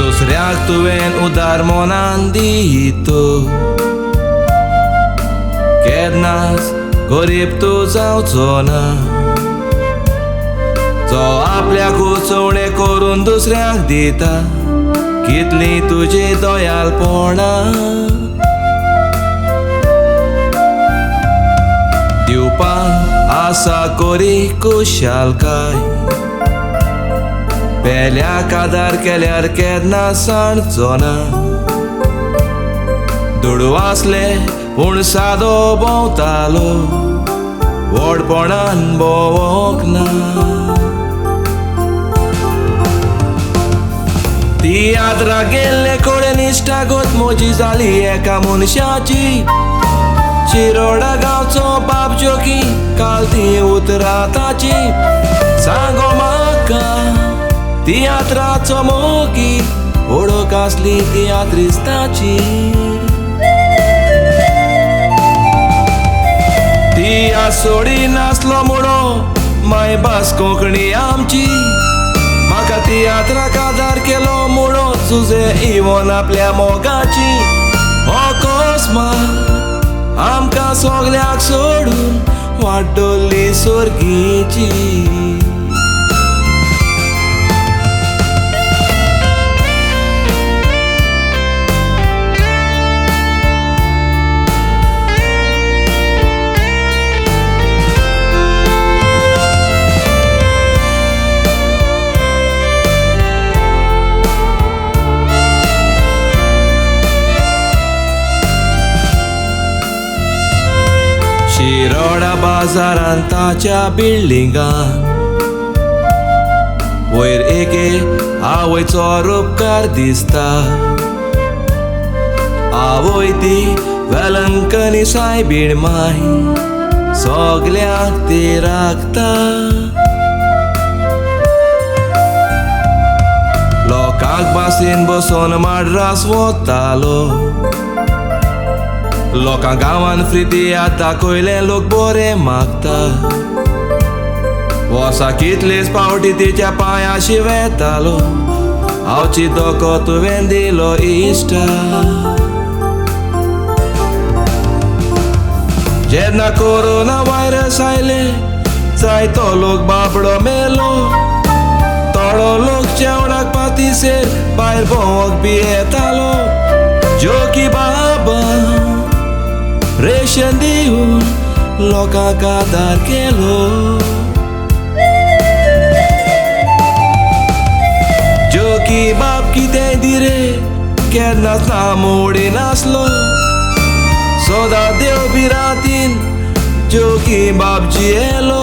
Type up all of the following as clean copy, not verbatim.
दुसऱ्याक तुवें उदार मोनान दितो केन्नाच गरीब तूं जावचो ना जो आपल्याक उचवणे करून दुसऱ्याक दिता कितली तुजी दयाळपणां दिवपाक आसा कोरी कुशालकाय पेल्याक आदार केल्यार केन्ना सांडचो ना दुडू आसले पूण सादो भोंवतालो व्हडपणान भोंवोंक ना तियात्राक गेल्ले कडेन इश्टागत मोजी जाली एका मनशाची शिरोडा गांवचो बाप जोगी काल ती उतरां ताची सांगो म्हाका तियात्राचो मोगी ओळख आसली तियात्रिस्ताची तिया सोडी नासलो म्हणो मायभास कोंकणी आमची म्हाका तियात्राक आदार केलो म्हणो तुजे इवोन आपल्या मोगाची अकस्मात आमकां सोगल्याक सोडून वाड्डोल्ली सोर्गीची शिरोडा बाजारांत ताच्या बिल्डिंगान वयर एके आवयचो रूपकार दिसता आवय ती वेलंकनी सायबीण माय सगल्यांक ती राखता लोकांक बासीन बसोन माड्रास वतालो लोकां गांवान फ्री तियात्र दाखयले लोक बरे मागता वोसा कितलेच पावटी तिच्या पांयाशी वेतालो हांव चिंतोको तुवें दिलो इश्टा जेन्ना कोरोना वायरस आयले जायतो लोक बाबडो मेलो थोडो लोक जेवणाक पातीसेर भायर भोंवोंक बी येतालो जोगी बाबा रेशन दिवन लोकांक आदार केलो जोगी बाब कितें दिरे केन्नाच नामोडी नासलो सदां देव बिरातीन जोगी बाब जियेलो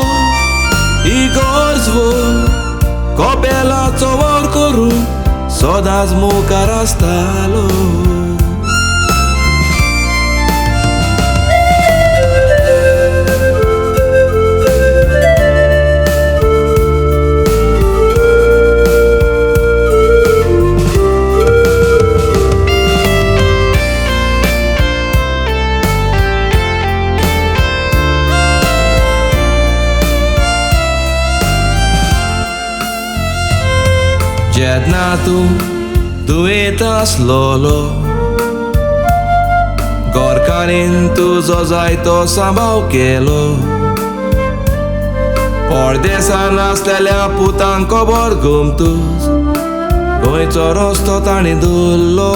इगोर्ज वो कोपेलाचो वर करून सदांच मुखार आसतालो जेन्ना तूं दुयेंत आसलोलो गोरकारीन तुजो जायतो सांबाळ केलो परदेसान आसलेल्या पुतांक खबर घुमतूच गोंयचो रस्तो ताणी धरलो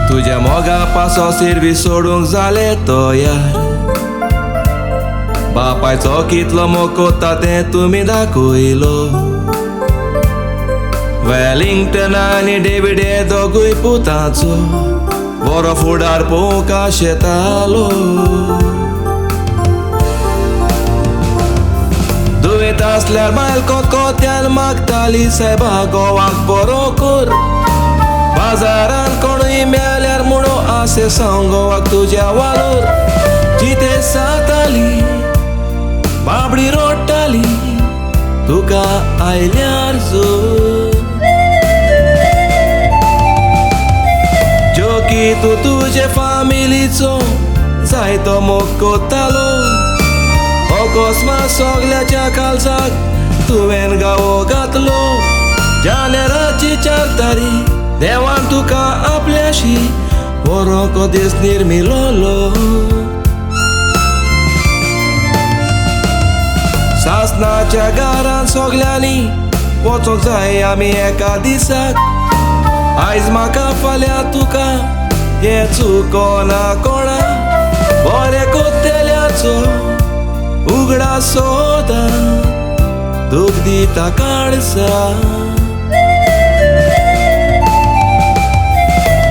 तुज्या मोगा पासो सिरवी सोडूंक जाले तयार बापायचो कितलो मोग कोत्ता तें तुमी दाखयलो वेलिंग्टन आनी डेविड हे दोगूय पुतांचो बरो फुडार पळोवंक आशेतालो दुयेंत आसल्यार बायल कोत्यान मागताली सायबा गोवाक बरो कर बाजारान कोणूय मेल्यार म्हणो आसे सांग गोवाक तुज्या वालोर जिते साताली बाबडी रोडटाली तुका आयल्यार जोगी तूं तुजे फामिलीचो जायतो मोग कोत्तालो अकस्मात सगल्याच्या काळजाक तुवें गावो जानेराची 4 तारीख देवान तुका आपल्याशी बरो दीस निर्मिलोलो. सासणाच्या घरान सगल्यांनी वचोंक जाय आमी एका दिसाक. आयज म्हाका फाल्यां तुका हें चुकोना कोणा. बरें कोत्तेल्याचो उगडा सोदा दूख दिता काळसा.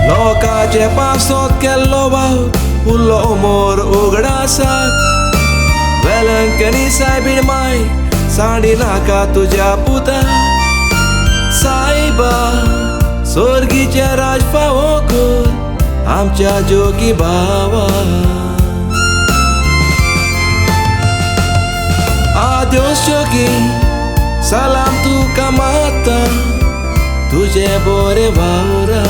लोकाचे पासोत केल्लो भाव उरलो उमोर उगडासाक. वेलंकनी सायबीण माय सांडी नाका तुज्या पुता. सायबा सोर्गीचे राज फावो कर आमच्या जोगी भावा. आद्योस जोगी सलाम तुका माता तुझे बरे वावरा.